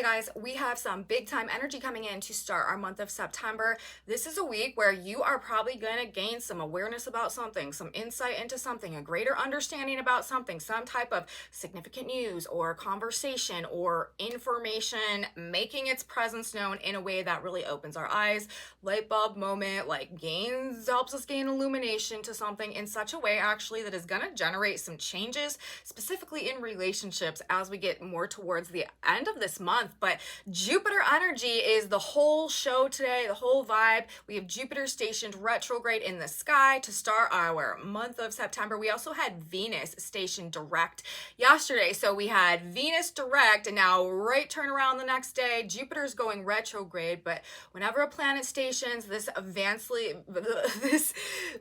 guys, we have some big time energy coming in to start our month of September. This is a week where you are probably going to gain some awareness about something, some insight into something, a greater understanding about something, some type of significant news or conversation or information making its presence known in a way that really opens our eyes. Light bulb moment, helps us gain illumination to something in such a way actually that is going to generate some changes, specifically in relationships as we get more towards the end of this month. But Jupiter energy is the whole show today, the whole vibe. We have Jupiter stationed retrograde in the sky to start our month of September. We also had Venus stationed direct yesterday. So we had Venus direct, and now right turn around the next day, Jupiter's going retrograde. But whenever a planet stations, this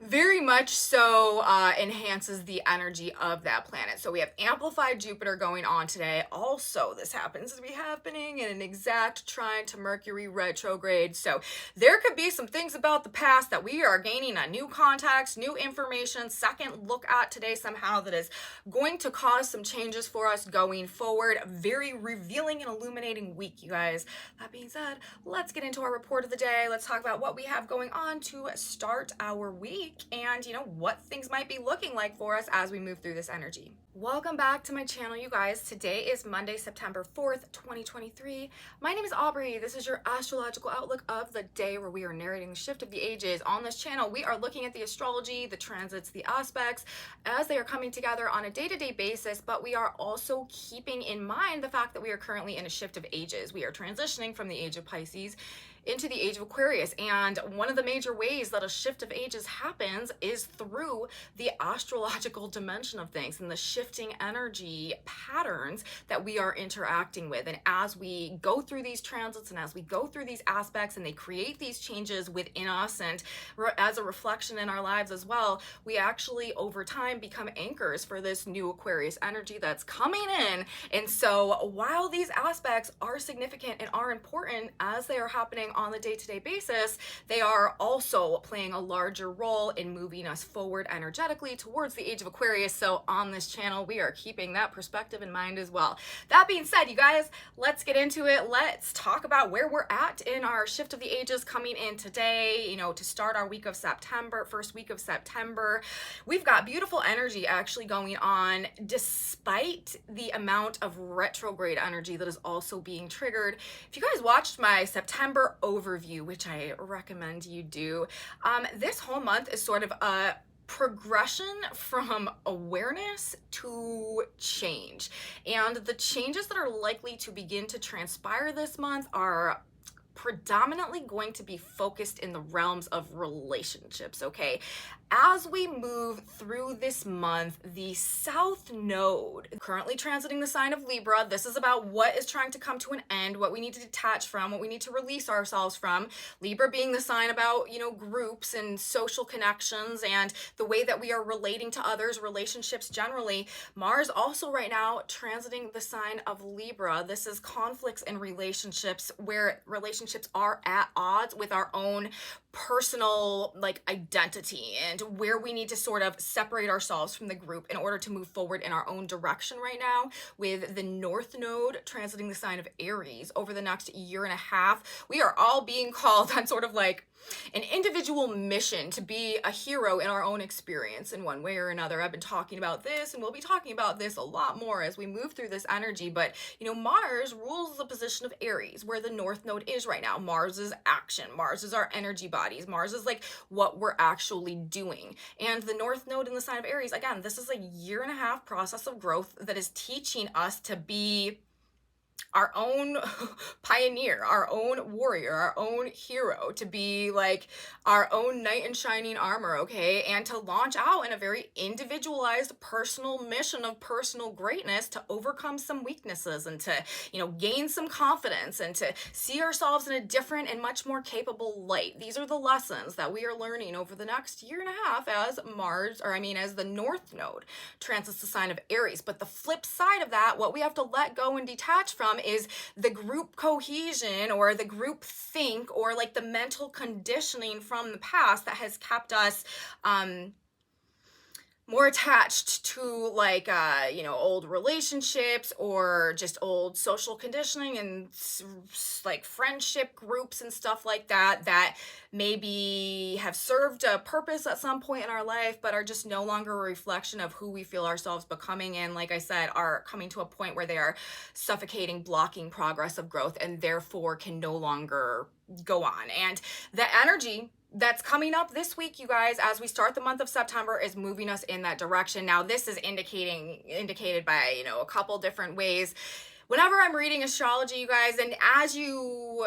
very much so enhances the energy of that planet. So we have amplified Jupiter going on today. Also, this happens to be happening in an exact trine to Mercury retrograde. So there could be some things about the past that we are gaining a new context, new information, second look at today somehow that is going to cause some changes for us going forward. Very revealing and illuminating week, you guys. That being said, let's get into our report of the day. Let's talk about what we have going on to start our week and, what things might be looking like for us as we move through this energy. Welcome back to my channel, you guys. Today is Monday, September 4th, 2023. My name is Aubrey. This is your astrological outlook of the day where we are narrating the shift of the ages. On this channel, we are looking at the astrology, the transits, the aspects as they are coming together on a day-to-day basis, but we are also keeping in mind the fact that we are currently in a shift of ages. We are transitioning from the age of Pisces into the age of Aquarius. And one of the major ways that a shift of ages happens is through the astrological dimension of things and the shifting energy patterns that we are interacting with. And as we go through these transits and as we go through these aspects and they create these changes within us and as a reflection in our lives as well, we actually over time become anchors for this new Aquarius energy that's coming in. And so while these aspects are significant and are important as they are happening on the day-to-day basis, they are also playing a larger role in moving us forward energetically towards the age of Aquarius. So on this channel, we are keeping that perspective in mind as well. That being said, you guys, let's get into it. Let's talk about where we're at in our shift of the ages coming in today, to start our week of September, first week of September. We've got beautiful energy actually going on despite the amount of retrograde energy that is also being triggered. If you guys watched my September overview, which I recommend you do, this whole month is sort of a progression from awareness to change. And the changes that are likely to begin to transpire this month are predominantly going to be focused in the realms of relationships, okay? As we move through this month, the South Node, currently transiting the sign of Libra, this is about what is trying to come to an end, what we need to detach from, what we need to release ourselves from. Libra being the sign about, groups and social connections and the way that we are relating to others, relationships generally. Mars also right now transiting the sign of Libra. This is conflicts in relationships where relationships are at odds with our own personal identity and where we need to sort of separate ourselves from the group in order to move forward in our own direction right now, with the North Node transiting the sign of Aries over the next year and a half. We are all being called on sort of an individual mission to be a hero in our own experience in one way or another. I've been talking about this and we'll be talking about this a lot more as we move through this energy. But, Mars rules the position of Aries, where the North Node is right now. Mars is action. Mars is our energy bodies. Mars is what we're actually doing. And the North Node in the sign of Aries, again, this is a year and a half process of growth that is teaching us to be our own pioneer, our own warrior, our own hero, to be our own knight in shining armor, okay? And to launch out in a very individualized personal mission of personal greatness to overcome some weaknesses and to, gain some confidence and to see ourselves in a different and much more capable light. These are the lessons that we are learning over the next year and a half as as the North Node transits the sign of Aries. But the flip side of that, what we have to let go and detach from is the group cohesion or the group think or the mental conditioning from the past that has kept us more attached to like old relationships or just old social conditioning and like friendship groups and stuff like that that maybe have served a purpose at some point in our life but are just no longer a reflection of who we feel ourselves becoming, and like I said, are coming to a point where they are suffocating, blocking progress of growth, and therefore can no longer go on. And the energy that's coming up this week, you guys, as we start the month of September, is moving us in that direction. Now, this is indicated by, a couple different ways. Whenever I'm reading astrology, you guys, and as you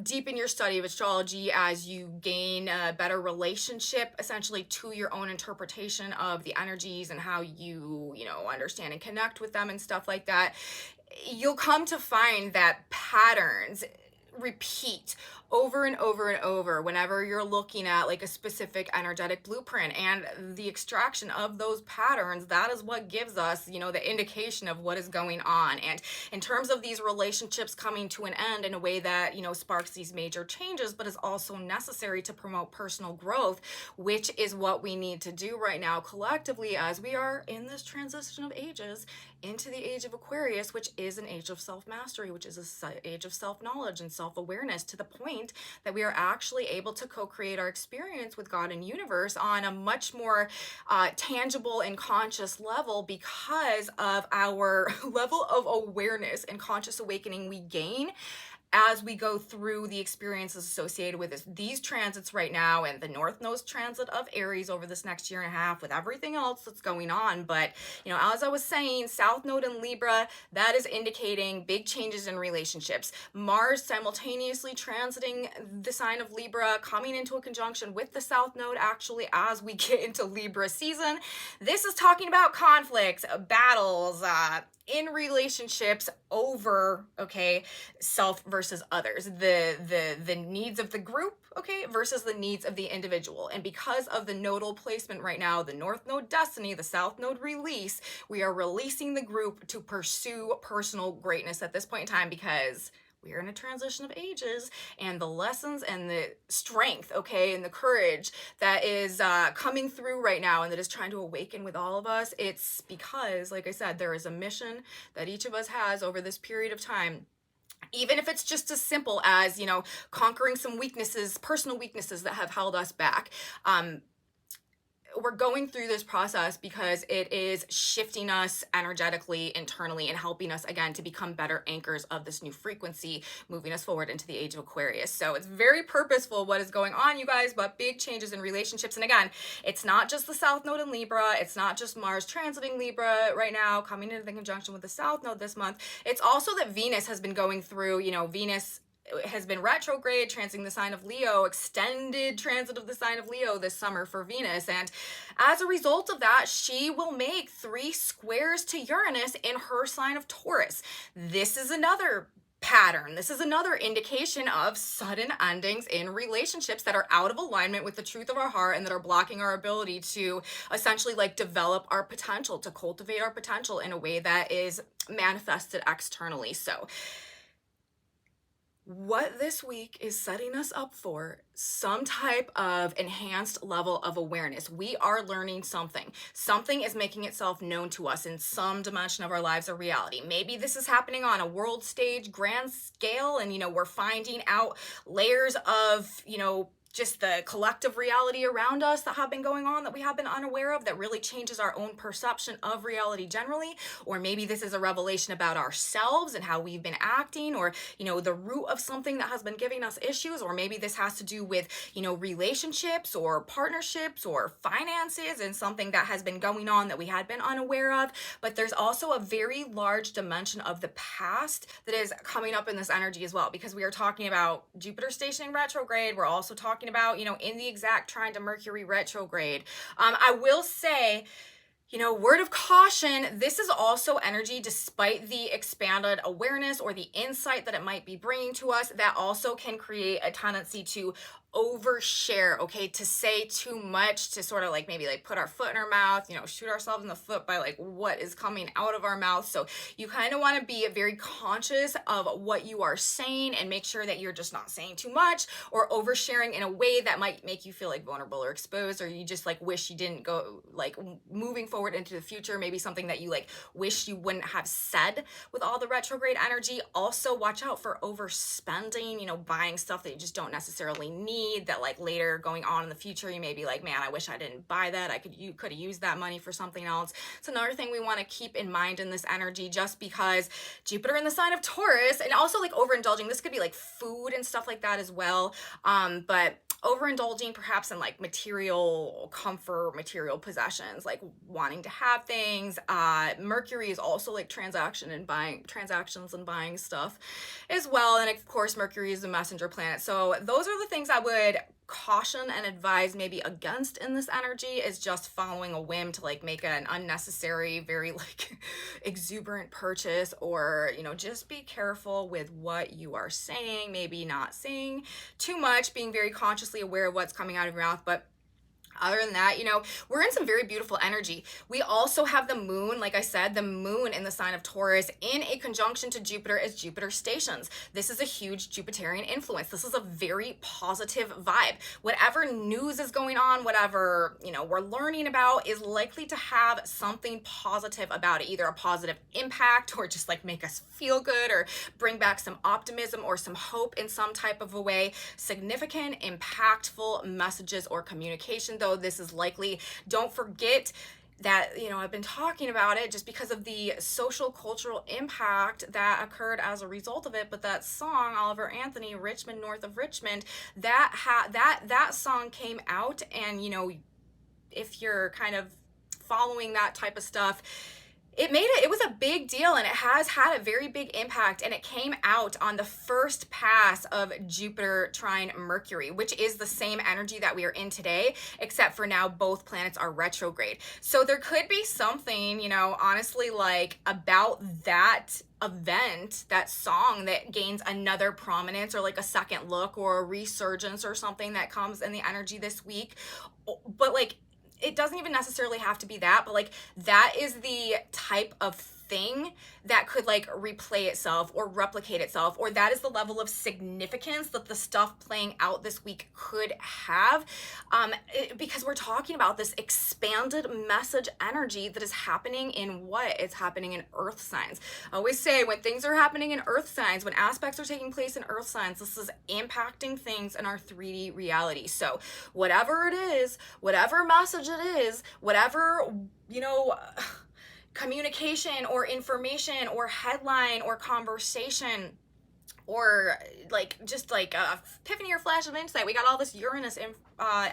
deepen your study of astrology, as you gain a better relationship essentially to your own interpretation of the energies and how you understand and connect with them and stuff like that, you'll come to find that patterns repeat over and over and over whenever you're looking at like a specific energetic blueprint, and the extraction of those patterns, that is what gives us the indication of what is going on. And in terms of these relationships coming to an end in a way that sparks these major changes but is also necessary to promote personal growth, which is what we need to do right now collectively as we are in this transition of ages into the age of Aquarius, which is an age of self-mastery, which is an age of self-knowledge and self-awareness, to the point that we are actually able to co-create our experience with God and universe on a much more tangible and conscious level because of our level of awareness and conscious awakening we gain as we go through the experiences associated with these transits right now, and the North Node transit of Aries over this next year and a half, with everything else that's going on. But, as I was saying, South Node in Libra, that is indicating big changes in relationships. Mars simultaneously transiting the sign of Libra, coming into a conjunction with the South Node actually as we get into Libra season. This is talking about conflicts, battles, in relationships over, self versus others, the needs of the group, versus the needs of the individual. And because of the nodal placement right now, the North Node destiny, the South Node release, we are releasing the group to pursue personal greatness at this point in time, because we are in a transition of ages, and the lessons and the strength, and the courage that is coming through right now and that is trying to awaken with all of us, it's because, like I said, there is a mission that each of us has over this period of time. Even if it's just as simple as, conquering some weaknesses, personal weaknesses that have held us back. We're going through this process because it is shifting us energetically, internally, and helping us again to become better anchors of this new frequency, moving us forward into the age of Aquarius. So it's very purposeful what is going on, you guys, but big changes in relationships. And again, it's not just the South Node in Libra. It's not just Mars transiting Libra right now, coming into the conjunction with the South Node this month. It's also that Venus has been going through, Venus has been retrograde, transiting the sign of Leo, extended transit of the sign of Leo this summer for Venus. And as a result of that, she will make 3 squares to Uranus in her sign of Taurus. This is another pattern. This is another indication of sudden endings in relationships that are out of alignment with the truth of our heart and that are blocking our ability to essentially develop our potential, to cultivate our potential in a way that is manifested externally. So what this week is setting us up for, some type of enhanced level of awareness. We are learning something. Something is making itself known to us in some dimension of our lives or reality. Maybe this is happening on a world stage, grand scale, and, we're finding out layers of, just the collective reality around us that have been going on that we have been unaware of, that really changes our own perception of reality generally. Or maybe this is a revelation about ourselves and how we've been acting, or the root of something that has been giving us issues. Or maybe this has to do with relationships or partnerships or finances, and something that has been going on that we had been unaware of. But there's also a very large dimension of the past that is coming up in this energy as well, because we are talking about Jupiter stationing retrograde. We're also talking about, in the exact trine to Mercury retrograde. I will say, You know, word of caution, this is also energy, despite the expanded awareness or the insight that it might be bringing to us, that also can create a tendency to overshare, okay, to say too much, to sort of like maybe like put our foot in our mouth, you know, shoot ourselves in the foot by like what is coming out of our mouth. So you kind of want to be very conscious of what you are saying and make sure that you're just not saying too much or oversharing in a way that might make you feel like vulnerable or exposed, or you just like wish you didn't go, like moving forward into the future, maybe something that you like wish you wouldn't have said with all the retrograde energy. Also watch out for overspending, you know, buying stuff that you just don't necessarily need, that like later going on in the future you may be like, man, I wish I didn't buy that, you could have used that money for something else. It's another thing we want to keep in mind in this energy, just because Jupiter in the sign of Taurus, and also like overindulging, this could be like food and stuff like that as well, but overindulging perhaps in like material comfort, material possessions, like wanting to have things. Mercury is also like transactions and buying stuff as well. And of course, Mercury is the messenger planet. So those are the things I would caution and advise maybe against in this energy, is just following a whim to like make an unnecessary, very like exuberant purchase, or, you know, just be careful with what you are saying, maybe not saying too much, being very consciously aware of what's coming out of your mouth. But other than that, you know, we're in some very beautiful energy. We also have the moon, like I said, the moon in the sign of Taurus in a conjunction to Jupiter as Jupiter stations. This is a huge Jupiterian influence. This is a very positive vibe. Whatever news is going on, whatever, you know, we're learning about is likely to have something positive about it, either a positive impact or just like make us feel good or bring back some optimism or some hope in some type of a way. Significant, impactful messages or communication, though this is likely. Don't forget that, you know, I've been talking about it just because of the social cultural impact that occurred as a result of it. But that song, Oliver Anthony, Richmond North of Richmond, that song came out, and, you know, if you're kind of following that type of stuff, it was a big deal, and it has had a very big impact, and it came out on the first pass of Jupiter trine Mercury, which is the same energy that we are in today, except for now both planets are retrograde. So there could be something, you know, honestly, like about that event, that song, that gains another prominence, or like a second look or a resurgence or something that comes in the energy this week. But like, it doesn't even necessarily have to be that, but like that is the type of thing that could like replay itself or replicate itself, or that is the level of significance that the stuff playing out this week could have, because we're talking about this expanded message energy that is happening in it's happening in earth signs. I always say, when things are happening in earth signs, when aspects are taking place in earth signs, this is impacting things in our 3D reality. So whatever it is, whatever message it is, whatever, you know, communication or information or headline or conversation, or like just like a epiphany or flash of insight. We got all this Uranus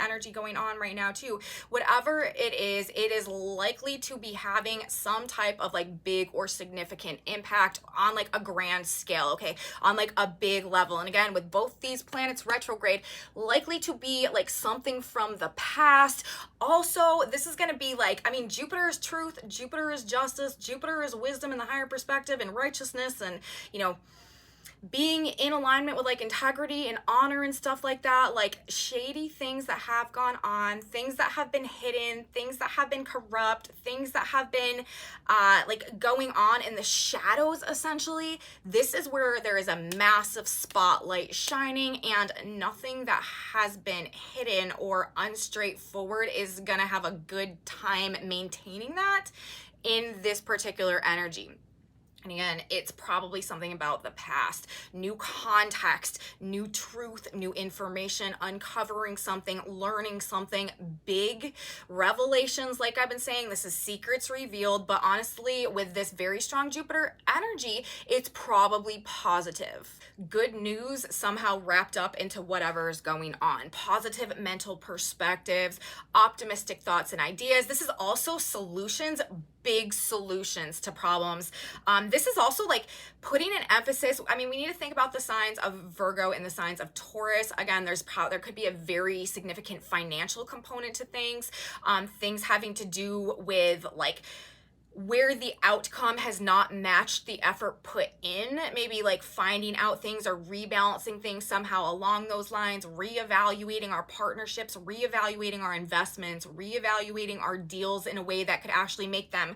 energy going on right now too. Whatever it is likely to be having some type of like big or significant impact on like a grand scale, okay, on like a big level. And again, with both these planets retrograde, likely to be like something from the past. Also, this is going to be like, I mean, Jupiter is truth, Jupiter is justice, Jupiter is wisdom and the higher perspective and righteousness, and, you know, being in alignment with like integrity and honor and stuff like that. Like shady things that have gone on, things that have been hidden, things that have been corrupt, things that have been like going on in the shadows, essentially. This is where there is a massive spotlight shining, and nothing that has been hidden or unstraightforward is gonna have a good time maintaining that in this particular energy. And again, it's probably something about the past, new context, new truth, new information, uncovering something, learning something, big revelations. Like I've been saying, this is secrets revealed, but honestly, with this very strong Jupiter energy, it's probably positive. Good news somehow wrapped up into whatever is going on. Positive mental perspectives, optimistic thoughts and ideas. This is also solutions, big solutions to problems. This is also like putting an emphasis. I mean, we need to think about the signs of Virgo and the signs of Taurus. Again, there could be a very significant financial component to things, things having to do with like where the outcome has not matched the effort put in, maybe like finding out things or rebalancing things somehow along those lines, reevaluating our partnerships, reevaluating our investments, reevaluating our deals in a way that could actually make them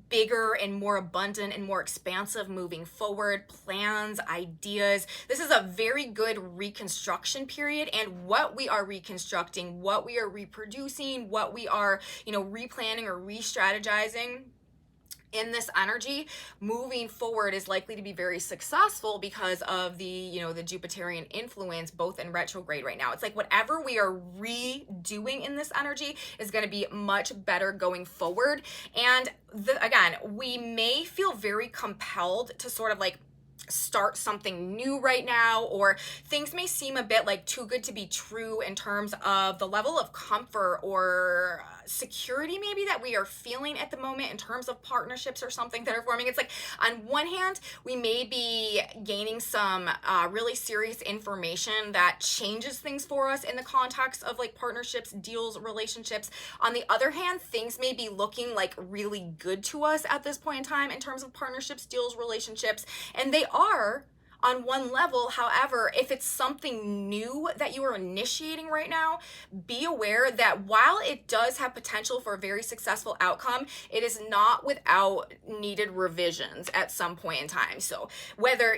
bigger and more abundant and more expansive moving forward, plans, ideas. This is a very good reconstruction period, and what we are reconstructing, what we are reproducing, what we are, replanning or re-strategizing in this energy moving forward is likely to be very successful because of the the Jupiterian influence both in retrograde right now. It's like whatever we are redoing in this energy is going to be much better going forward. And again, we may feel very compelled to sort of like start something new right now, or things may seem a bit like too good to be true in terms of the level of comfort or security maybe that we are feeling at the moment in terms of partnerships or something that are forming. It's like on one hand we may be gaining some really serious information that changes things for us in the context of like partnerships, deals, relationships. On the other hand, things may be looking like really good to us at this point in time in terms of partnerships, deals, relationships, and they are on one level. However, if it's something new that you are initiating right now, be aware that while it does have potential for a very successful outcome, it is not without needed revisions at some point in time. So whether,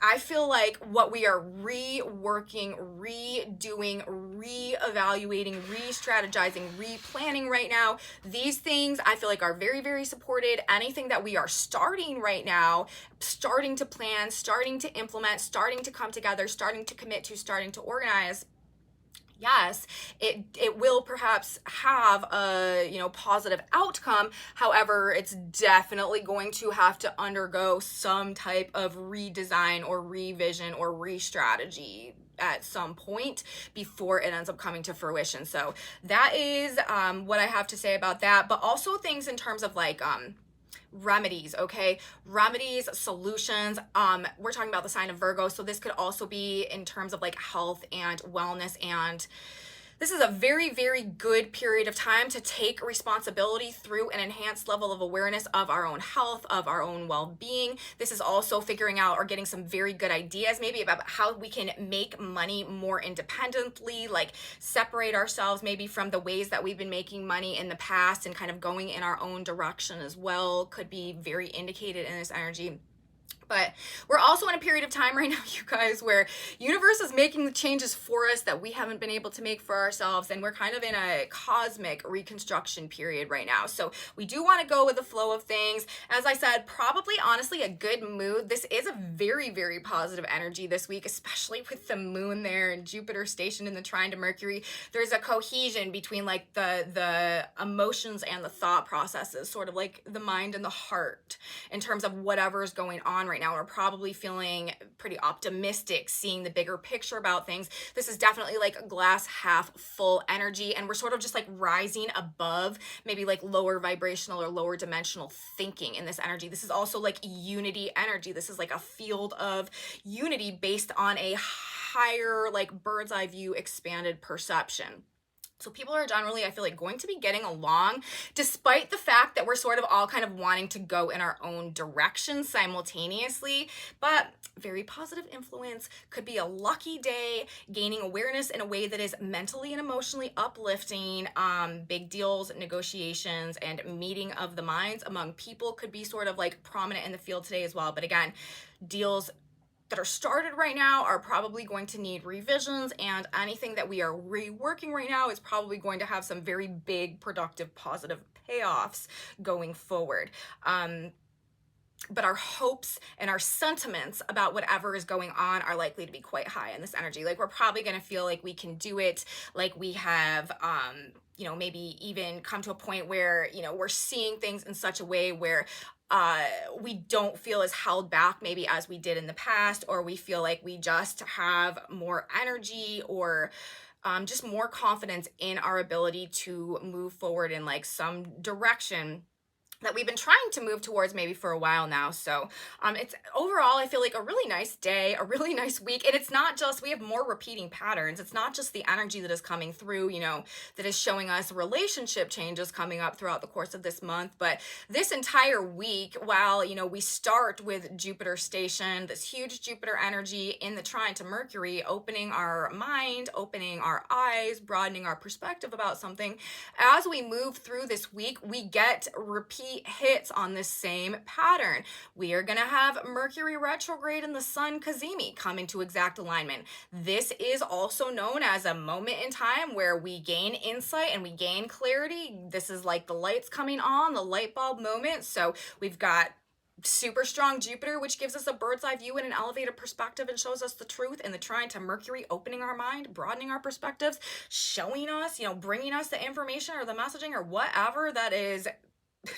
I feel like what we are reworking, redoing, reevaluating, re-strategizing, replanning right now, these things I feel like are very, very supported. Anything that we are starting right now, starting to plan, starting to implement, starting to come together, starting to commit to, starting to organize, yes, it will perhaps have a positive outcome. However, it's definitely going to have to undergo some type of redesign or revision or re-strategy at some point before it ends up coming to fruition. So that is what I have to say about that. But also things in terms of like remedies, okay? Remedies, solutions. We're talking about the sign of Virgo, so this could also be in terms of like health and wellness, and this is a very, very good period of time to take responsibility through an enhanced level of awareness of our own health, of our own well-being. This is also figuring out or getting some very good ideas maybe about how we can make money more independently, like separate ourselves maybe from the ways that we've been making money in the past and kind of going in our own direction as well. Could be very indicated in this energy. But we're also in a period of time right now, you guys, where universe is making the changes for us that we haven't been able to make for ourselves. And we're kind of in a cosmic reconstruction period right now. So we do want to go with the flow of things. As I said, probably honestly a good mood. This is a very, very positive energy this week, especially with the moon there and Jupiter stationed in the trine to Mercury. There's a cohesion between like the emotions and the thought processes, sort of like the mind and the heart in terms of whatever is going on right now. We're probably feeling pretty optimistic, seeing the bigger picture about things. This is definitely like a glass half full energy, and we're sort of just like rising above maybe like lower vibrational or lower dimensional thinking in this energy. This is also like unity energy. This is like a field of unity based on a higher like bird's eye view expanded perception. So people are generally, I feel like, going to be getting along despite the fact that we're sort of all kind of wanting to go in our own direction simultaneously. But very positive influence, could be a lucky day, gaining awareness in a way that is mentally and emotionally uplifting. Big deals, negotiations, and meeting of the minds among people could be sort of like prominent in the field today as well. But again, deals that are started right now are probably going to need revisions, and anything that we are reworking right now is probably going to have some very big, productive, positive payoffs going forward. But our hopes and our sentiments about whatever is going on are likely to be quite high in this energy. Like we're probably going to feel like we can do it, like we have maybe even come to a point where we're seeing things in such a way where we don't feel as held back maybe as we did in the past, or we feel like we just have more energy or just more confidence in our ability to move forward in like some direction that we've been trying to move towards maybe for a while now. So it's overall, I feel like a really nice day, a really nice week. And it's not just, we have more repeating patterns. It's not just the energy that is coming through, you know, that is showing us relationship changes coming up throughout the course of this month. But this entire week, while, you know, we start with Jupiter station, this huge Jupiter energy in the trine to Mercury, opening our mind, opening our eyes, broadening our perspective about something. As we move through this week, we get repeat hits on this same pattern. We are going to have Mercury retrograde in the Sun cazimi come into exact alignment. This is also known as a moment in time where we gain insight and we gain clarity. This is like the lights coming on, the light bulb moment. So we've got super strong Jupiter, which gives us a bird's eye view and an elevated perspective and shows us the truth, and the trine to Mercury opening our mind, broadening our perspectives, showing us, you know, bringing us the information or the messaging or whatever that is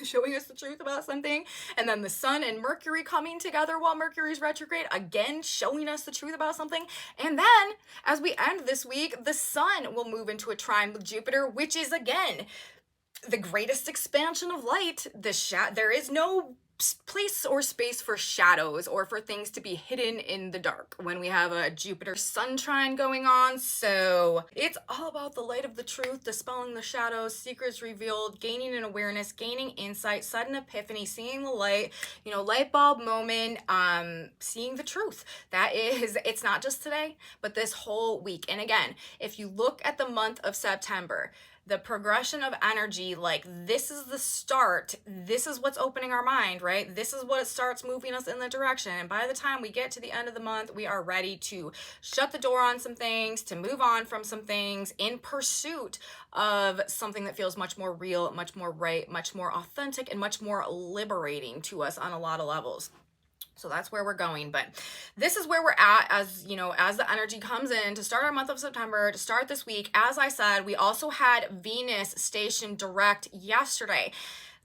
showing us the truth about something. And then the Sun and Mercury coming together while Mercury's retrograde, again showing us the truth about something. And then as we end this week, the Sun will move into a trine with Jupiter, which is again the greatest expansion of light. There is no place or space for shadows or for things to be hidden in the dark when we have a Jupiter Sun trine going on. So it's all about the light of the truth, dispelling the shadows, secrets revealed, gaining an awareness, gaining insight, sudden epiphany, seeing the light, you know, light bulb moment, seeing the truth. That is, it's not just today, but this whole week. And again, if you look at the month of September, the progression of energy, like this is the start, this is what's opening our mind, right? This is what starts moving us in the direction. And by the time we get to the end of the month, we are ready to shut the door on some things, to move on from some things in pursuit of something that feels much more real, much more right, much more authentic, and much more liberating to us on a lot of levels. So that's where we're going. But this is where we're at as, you know, as the energy comes in to start our month of September, to start this week. As I said, we also had Venus station direct yesterday.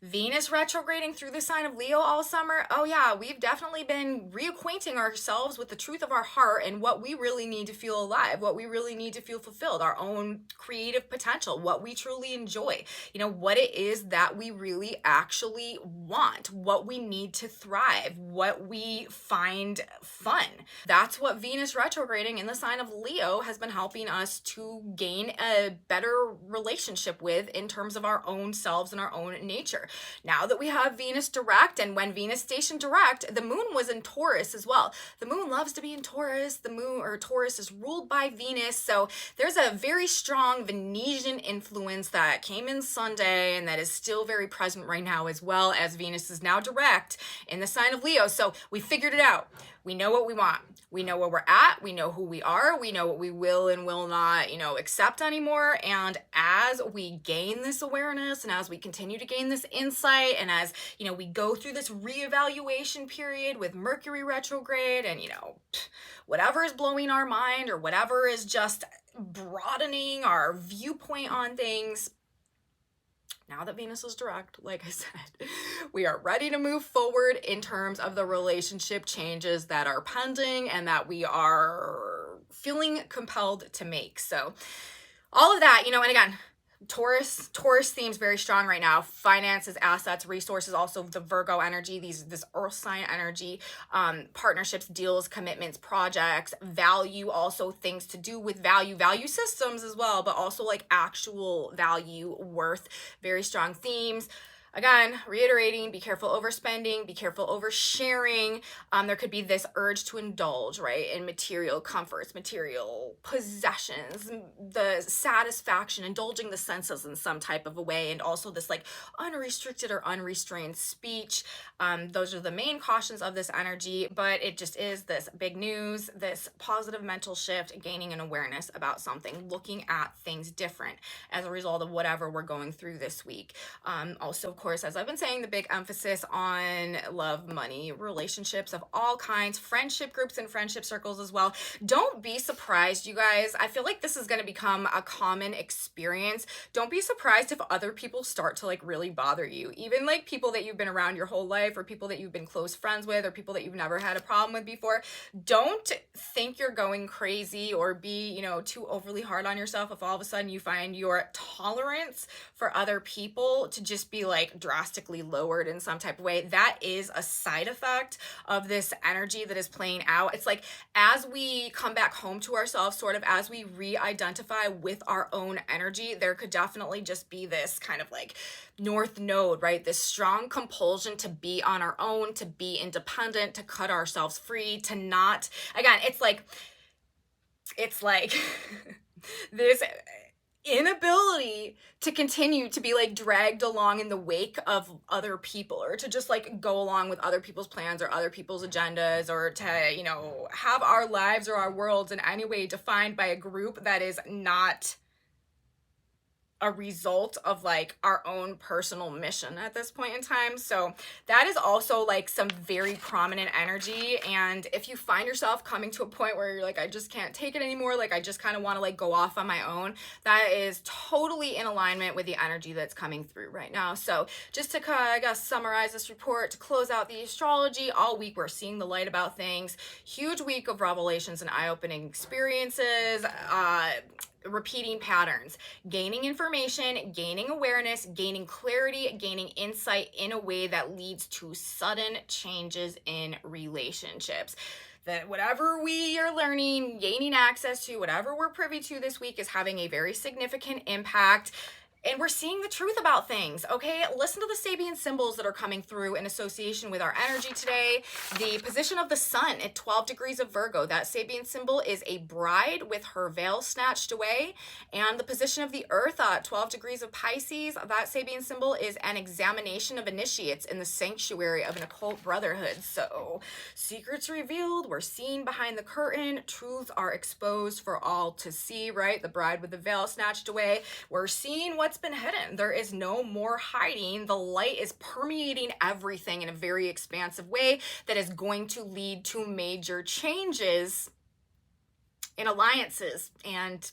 Venus retrograding through the sign of Leo all summer. Oh yeah, we've definitely been reacquainting ourselves with the truth of our heart and what we really need to feel alive, what we really need to feel fulfilled, our own creative potential, what we truly enjoy, you know, what it is that we really actually want, what we need to thrive, what we find fun. That's what Venus retrograding in the sign of Leo has been helping us to gain a better relationship with in terms of our own selves and our own nature. Now that we have Venus direct, and when Venus stationed direct, the moon was in Taurus as well. The moon loves to be in Taurus. The moon, or Taurus, is ruled by Venus. So there's a very strong Venusian influence that came in Sunday and that is still very present right now, as well as Venus is now direct in the sign of Leo. So we figured it out. We know what we want. We know where we're at. We know who we are. We know what we will and will not, you know, accept anymore. And as we gain this awareness and as we continue to gain this insight and as, you know, we go through this reevaluation period with Mercury retrograde and, you know, whatever is blowing our mind or whatever is just broadening our viewpoint on things, now that Venus is direct, like I said, we are ready to move forward in terms of the relationship changes that are pending and that we are feeling compelled to make. So all of that, you know, and again, Taurus themes very strong right now. Finances, assets, resources, also the Virgo energy, this earth sign energy, partnerships, deals, commitments, projects, value, also things to do with value systems as well, but also like actual value, worth, very strong themes. Again, reiterating, be careful overspending, be careful oversharing. There could be this urge to indulge, right, in material comforts, material possessions, the satisfaction, indulging the senses in some type of a way, and also this like unrestricted or unrestrained speech. Those are the main cautions of this energy, but it just is this big news, this positive mental shift, gaining an awareness about something, looking at things different as a result of whatever we're going through this week. Also, of course, as I've been saying, the big emphasis on love, money, relationships of all kinds, friendship groups and friendship circles as well. Don't be surprised, you guys. I feel like this is going to become a common experience. Don't be surprised if other people start to like really bother you. Even like people that you've been around your whole life or people that you've been close friends with or people that you've never had a problem with before. Don't think you're going crazy or be, you know, too overly hard on yourself if all of a sudden you find your tolerance for other people to just be like like drastically lowered in some type of way. That is a side effect of this energy that is playing out. It's like as we come back home to ourselves, sort of as we re-identify with our own energy, there could definitely just be this kind of like North Node, right? This strong compulsion to be on our own, to be independent, to cut ourselves free, to not, again, it's like this inability to continue to be like dragged along in the wake of other people, or to just like go along with other people's plans or other people's agendas, or to, you know, have our lives or our worlds in any way defined by a group that is not a result of like our own personal mission at this point in time. So that is also like some very prominent energy. And if you find yourself coming to a point where you're like, I just can't take it anymore, like I just kind of want to like go off on my own, that is totally in alignment with the energy that's coming through right now. So just to I guess summarize this report, to close out the astrology, all week we're seeing the light about things. Huge week of revelations and eye-opening experiences, repeating patterns, gaining information, gaining awareness, gaining clarity, gaining insight in a way that leads to sudden changes in relationships. That whatever we are learning, gaining access to, whatever we're privy to this week is having a very significant impact. And we're seeing the truth about things, okay? Listen to the Sabian symbols that are coming through in association with our energy today. The position of the sun at 12 degrees of Virgo, that Sabian symbol is a bride with her veil snatched away. And the position of the earth at 12 degrees of Pisces, that Sabian symbol is an examination of initiates in the sanctuary of an occult brotherhood. So secrets revealed, we're seeing behind the curtain, truths are exposed for all to see, right? The bride with the veil snatched away. We're seeing what's been hidden. There is no more hiding. The light is permeating everything in a very expansive way that is going to lead to major changes in alliances and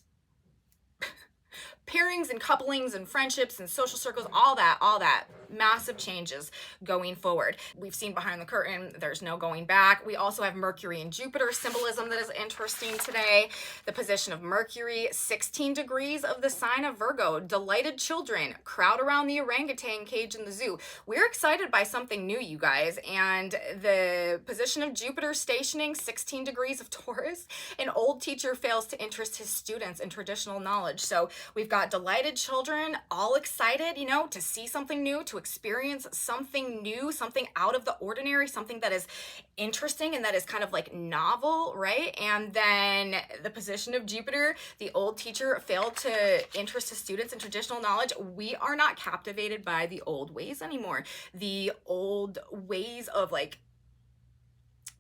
pairings and couplings and friendships and social circles, all that, massive changes going forward. We've seen behind the curtain, there's no going back. We also have Mercury and Jupiter symbolism that is interesting today. The position of Mercury, 16 degrees of the sign of Virgo. Delighted children crowd around the orangutan cage in the zoo. We're excited by something new, you guys. And the position of Jupiter stationing 16 degrees of Taurus. An old teacher fails to interest his students in traditional knowledge. So we've got delighted children, all excited, you know, to see something new, to experience something new, something out of the ordinary, something that is interesting and that is kind of like novel, right? And then the position of Jupiter, the old teacher failed to interest his students in traditional knowledge. We are not captivated by the old ways anymore. The old ways of like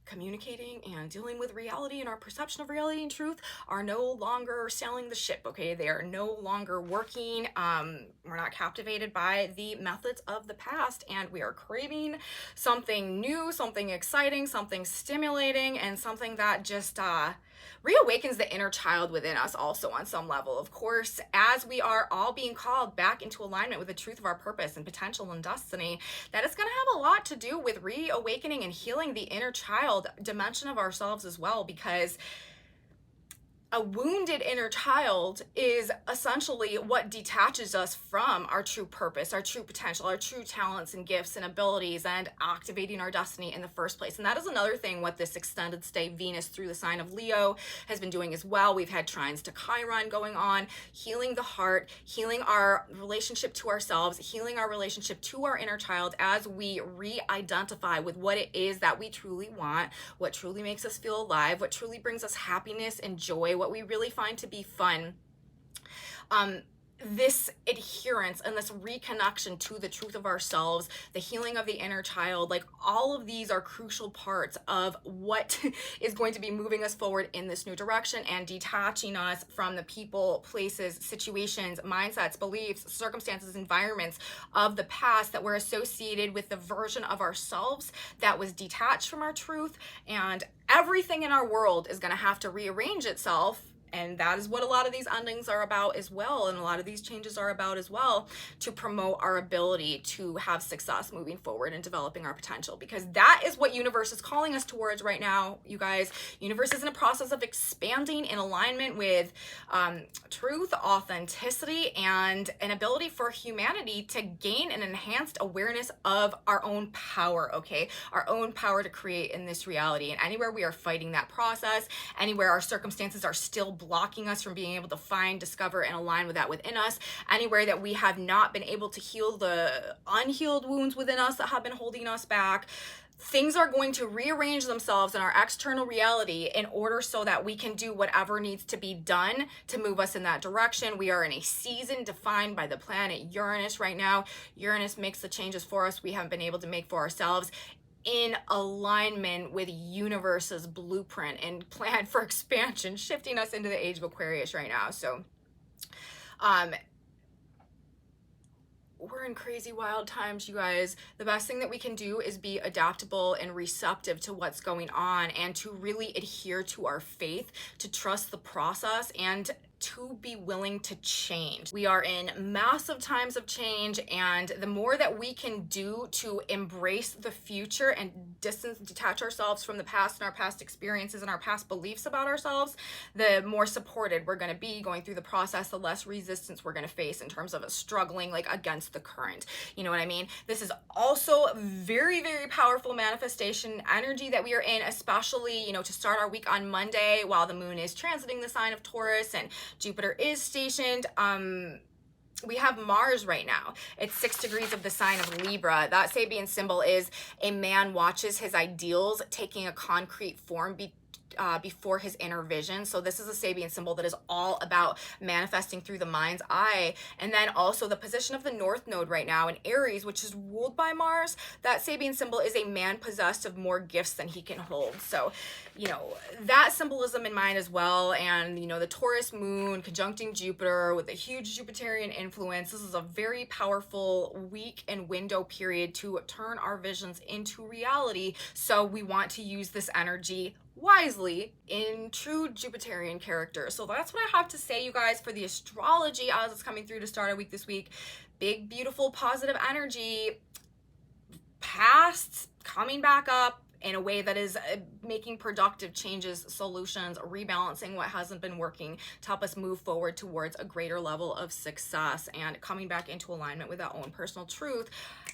communicating and dealing with reality and our perception of reality and truth are no longer sailing the ship, okay? They are no longer working. We're not captivated by the methods of the past, and we are craving something new, something exciting, something stimulating, and something that just reawakens the inner child within us also on some level. Of course, as we are all being called back into alignment with the truth of our purpose and potential and destiny, that is going to have a lot to do with reawakening and healing the inner child dimension of ourselves as well, because a wounded inner child is essentially what detaches us from our true purpose, our true potential, our true talents and gifts and abilities, and activating our destiny in the first place. And that is another thing what this extended stay Venus through the sign of Leo has been doing as well. We've had trines to Chiron going on, healing the heart, healing our relationship to ourselves, healing our relationship to our inner child as we re-identify with what it is that we truly want, what truly makes us feel alive, what truly brings us happiness and joy, what we really find to be fun. This adherence and this reconnection to the truth of ourselves, the healing of the inner child, like all of these are crucial parts of what is going to be moving us forward in this new direction and detaching us from the people, places, situations, mindsets, beliefs, circumstances, environments of the past that were associated with the version of ourselves that was detached from our truth. And everything in our world is going to have to rearrange itself And that is what a lot of these endings are about as well, and a lot of these changes are about as well, to promote our ability to have success moving forward and developing our potential, because that is what universe is calling us towards right now, you guys. Universe is in a process of expanding in alignment with truth, authenticity, and an ability for humanity to gain an enhanced awareness of our own power, okay? Our own power to create in this reality. And anywhere we are fighting that process, anywhere our circumstances are still blocking us from being able to find, discover, and align with that within us, anywhere that we have not been able to heal the unhealed wounds within us that have been holding us back, things are going to rearrange themselves in our external reality in order so that we can do whatever needs to be done to move us in that direction. We are in a season defined by the planet Uranus right now. Uranus makes the changes for us we haven't been able to make for ourselves, in alignment with universe's blueprint and plan for expansion, shifting us into the age of Aquarius right now. So we're in crazy wild times, you guys. The best thing that we can do is be adaptable and receptive to what's going on, and to really adhere to our faith, to trust the process, and to be willing to change. We are in massive times of change, and the more that we can do to embrace the future and detach ourselves from the past and our past experiences and our past beliefs about ourselves, the more supported we're going to be going through the process, the less resistance we're going to face in terms of struggling like against the current. You know what I mean? This is also very, very powerful manifestation energy that we are in, especially, you know, to start our week on Monday while the moon is transiting the sign of Taurus and Jupiter is stationed. We have Mars right now. It's 6 degrees of the sign of Libra. That Sabian symbol is a man watches his ideals taking a concrete form before his inner vision. So this is a Sabian symbol that is all about manifesting through the mind's eye. And then also the position of the North Node right now in Aries, which is ruled by Mars. That Sabian symbol is a man possessed of more gifts than he can hold. So, you know, that symbolism in mind as well. And, you know, the Taurus moon conjuncting Jupiter with a huge Jupiterian influence. This is a very powerful week and window period to turn our visions into reality. So we want to use this energy wisely in true Jupiterian character. So that's what I have to say, you guys, for the astrology as it's coming through to start our week this week. Big, beautiful, positive energy, past coming back up in a way that is making productive changes, solutions, rebalancing what hasn't been working to help us move forward towards a greater level of success, and coming back into alignment with our own personal truth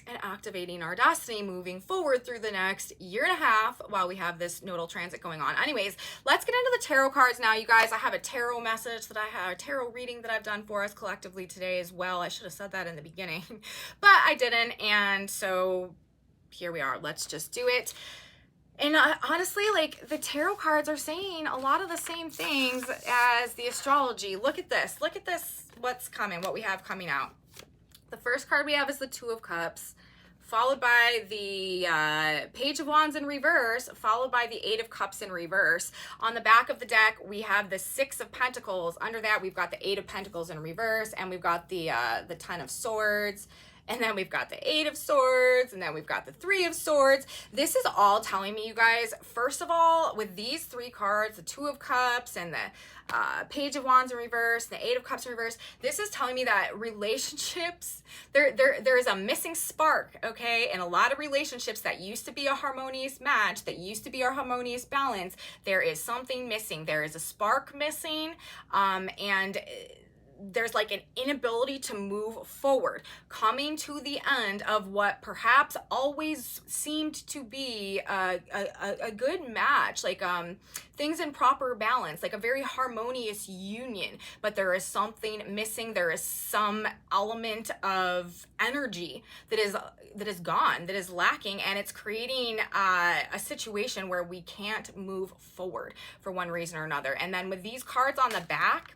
and activating our destiny moving forward through the next year and a half while we have this nodal transit going on. Anyways, let's get into the tarot cards now, you guys. I have a tarot message that I have, a tarot reading that I've done for us collectively today as well. I should have said that in the beginning, but I didn't, and so here we are. Let's just do it. And honestly, like, the tarot cards are saying a lot of the same things as the astrology. Look at this, what's coming, what we have coming out. The first card we have is the Two of Cups, followed by the Page of Wands in reverse, followed by the Eight of Cups in reverse. On the back of the deck, we have the Six of Pentacles. Under that, we've got the Eight of Pentacles in reverse, and we've got the Ten of Swords. And then we've got the Eight of Swords, and then we've got the Three of Swords. This is all telling me, you guys, first of all, with these three cards, the Two of Cups and the Page of Wands in reverse, the Eight of Cups in reverse, this is telling me that relationships, there is a missing spark, okay? In a lot of relationships that used to be a harmonious match, that used to be a harmonious balance, there is something missing. There is a spark missing, and there's like an inability to move forward, coming to the end of what perhaps always seemed to be a good match, like things in proper balance, like a very harmonious union, but there is something missing. There is some element of energy that is gone, that is lacking, and it's creating a situation where we can't move forward for one reason or another. And then with these cards on the back,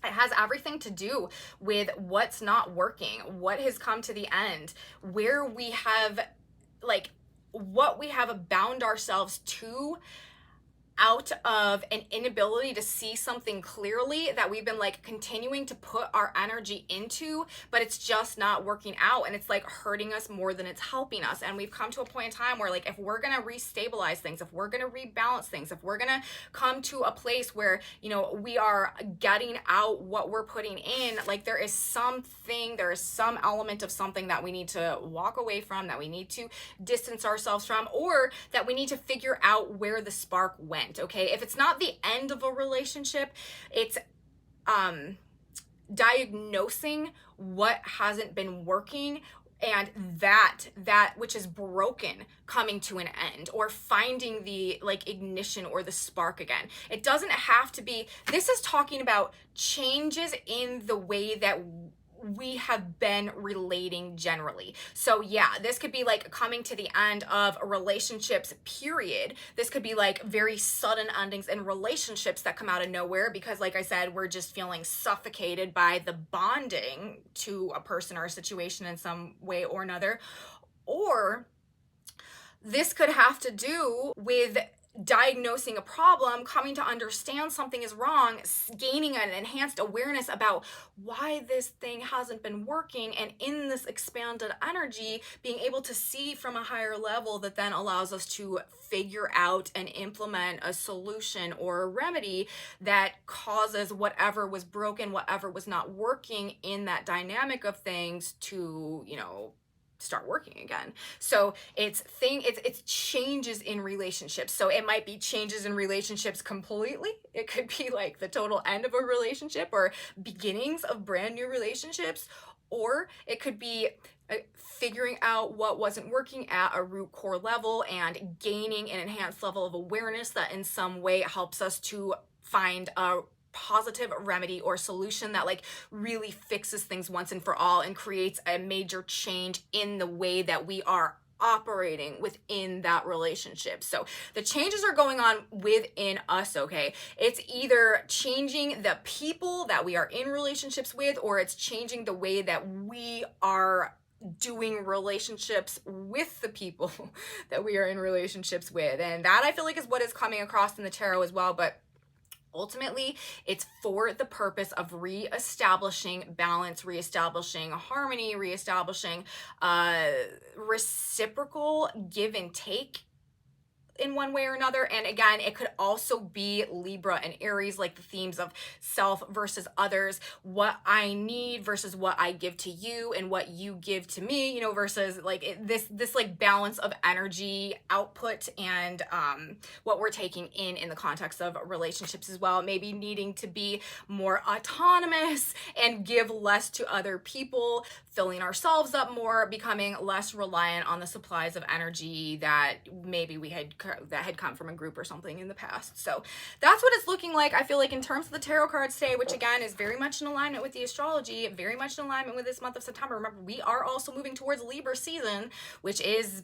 it has everything to do with what's not working, what has come to the end, where we have, like, what we have bound ourselves to out of an inability to see something clearly that we've been like continuing to put our energy into, but it's just not working out, and it's like hurting us more than it's helping us. And we've come to a point in time where like if we're gonna restabilize things, if we're gonna rebalance things, if we're gonna come to a place where, you know, we are getting out what we're putting in, like there is some element of something that we need to walk away from, that we need to distance ourselves from, or that we need to figure out where the spark went. Okay, if it's not the end of a relationship, it's diagnosing what hasn't been working, and that which is broken coming to an end, or finding the like ignition or the spark again. It doesn't have to be, this is talking about changes in the way that we have been relating generally. So yeah, this could be like coming to the end of a relationships period. This could be like very sudden endings in relationships that come out of nowhere because, like I said, we're just feeling suffocated by the bonding to a person or a situation in some way or another. Or this could have to do with diagnosing a problem, coming to understand something is wrong, gaining an enhanced awareness about why this thing hasn't been working, and in this expanded energy, being able to see from a higher level that then allows us to figure out and implement a solution or a remedy that causes whatever was broken, whatever was not working in that dynamic of things to, you know, start working again. So it's changes in relationships. So it might be changes in relationships completely. It could be like the total end of a relationship or beginnings of brand new relationships, or it could be figuring out what wasn't working at a root core level and gaining an enhanced level of awareness that in some way helps us to find a positive remedy or solution that like really fixes things once and for all and creates a major change in the way that we are operating within that relationship. So the changes are going on within us, okay? It's either changing the people that we are in relationships with, or it's changing the way that we are doing relationships with the people that we are in relationships with. And that I feel like is what is coming across in the tarot as well. But ultimately, it's for the purpose of reestablishing balance, reestablishing harmony, reestablishing reciprocal give and take in one way or another. And again, it could also be Libra and Aries, like the themes of self versus others, what I need versus what I give to you, and what you give to me, you know, versus like this like balance of energy output and what we're taking in the context of relationships as well. Maybe needing to be more autonomous and give less to other people, filling ourselves up more, becoming less reliant on the supplies of energy that maybe that had come from a group or something in the past. So that's what it's looking like, I feel like, in terms of the tarot cards today, which again is very much in alignment with the astrology, very much in alignment with this month of September. Remember, we are also moving towards Libra season, which is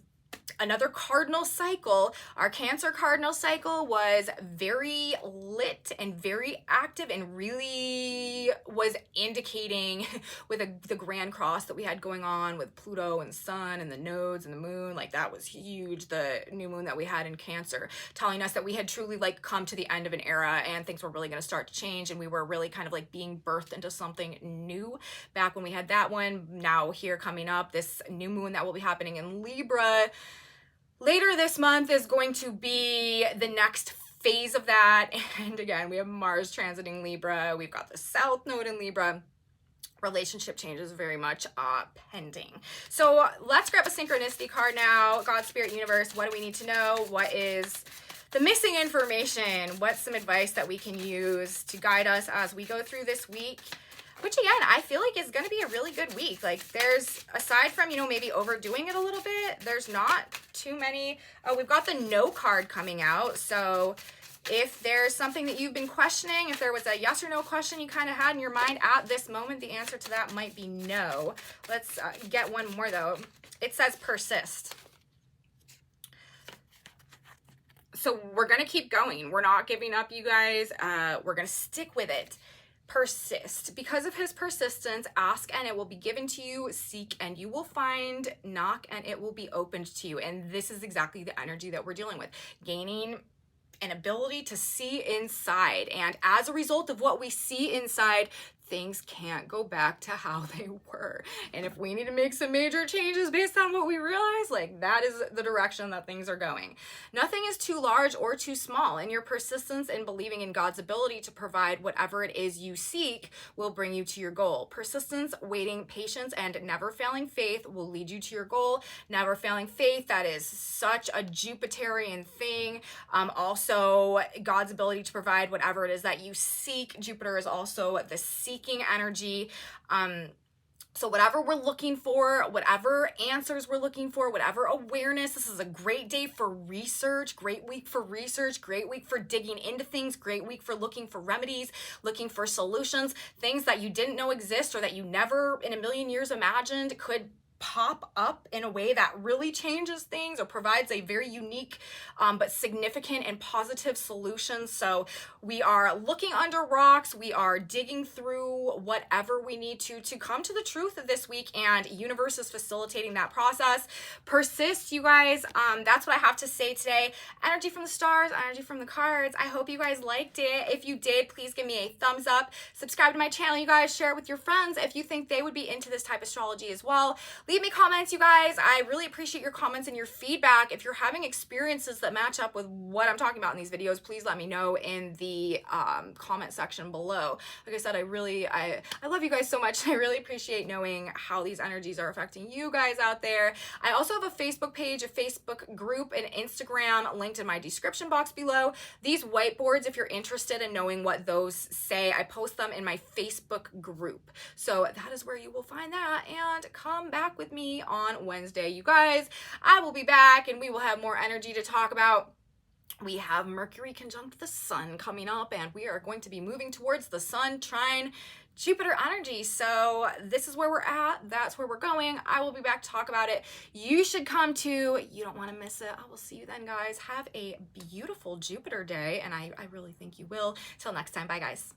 another cardinal cycle. Our Cancer cardinal cycle was very lit and very active and really was indicating with the grand cross that we had going on with Pluto and Sun and the nodes and the moon. Like that was huge. The new moon that we had in Cancer telling us that we had truly like come to the end of an era and things were really going to start to change, and we were really kind of like being birthed into something new back when we had that one. Now here coming up, this new moon that will be happening in Libra later this month is going to be the next phase of that. And again, we have Mars transiting Libra. We've got the South Node in Libra. Relationship changes very much pending. So let's grab a synchronicity card now. God, Spirit, Universe, what do we need to know? What is the missing information? What's some advice that we can use to guide us as we go through this week? Which again, I feel like is going to be a really good week. Like there's, aside from, you know, maybe overdoing it a little bit, there's not too many. Oh, we've got the no card coming out. So if there's something that you've been questioning, if there was a yes or no question you kind of had in your mind at this moment, the answer to that might be no. Let's get one more though. It says persist. So we're going to keep going. We're not giving up, you guys. We're going to stick with it. Persist. Because of his persistence, ask and it will be given to you, seek and you will find, knock and it will be opened to you. And this is exactly the energy that we're dealing with. Gaining an ability to see inside. And as a result of what we see inside, things can't go back to how they were. And if we need to make some major changes based on what we realize, like that is the direction that things are going. Nothing is too large or too small, and your persistence in believing in God's ability to provide whatever it is you seek will bring you to your goal. Persistence, waiting, patience, and never failing faith will lead you to your goal. Never failing faith, that is such a Jupiterian thing. Also, God's ability to provide whatever it is that you seek. Jupiter is also the seeking energy. So whatever we're looking for, whatever answers we're looking for, whatever awareness, this is a great day for research, great week for research, great week for digging into things, great week for looking for remedies, looking for solutions, things that you didn't know exist or that you never in a million years imagined could pop up in a way that really changes things or provides a very unique but significant and positive solution. So we are looking under rocks, we are digging through whatever we need to come to the truth of this week, and universe is facilitating that process. Persist, you guys. That's what I have to say today. Energy from the stars, energy from the cards. I hope you guys liked it. If you did, please give me a thumbs up. Subscribe to my channel, you guys. Share it with your friends if you think they would be into this type of astrology as well. Leave me comments, you guys. I really appreciate your comments and your feedback. If you're having experiences that match up with what I'm talking about in these videos, please let me know in the comment section below. Like I said, I love you guys so much. I really appreciate knowing how these energies are affecting you guys out there. I also have a Facebook page, a Facebook group, and Instagram linked in my description box below. These whiteboards, if you're interested in knowing what those say, I post them in my Facebook group. So that is where you will find that, and come back with me on Wednesday, you guys. I will be back and we will have more energy to talk about. We have Mercury conjunct the sun coming up, and we are going to be moving towards the sun trine Jupiter energy. So this is where we're at. That's where we're going. I will be back to talk about it. You should come too. You don't want to miss it. I will see you then, guys. Have a beautiful Jupiter day, and I really think you will. Till next time. Bye, guys.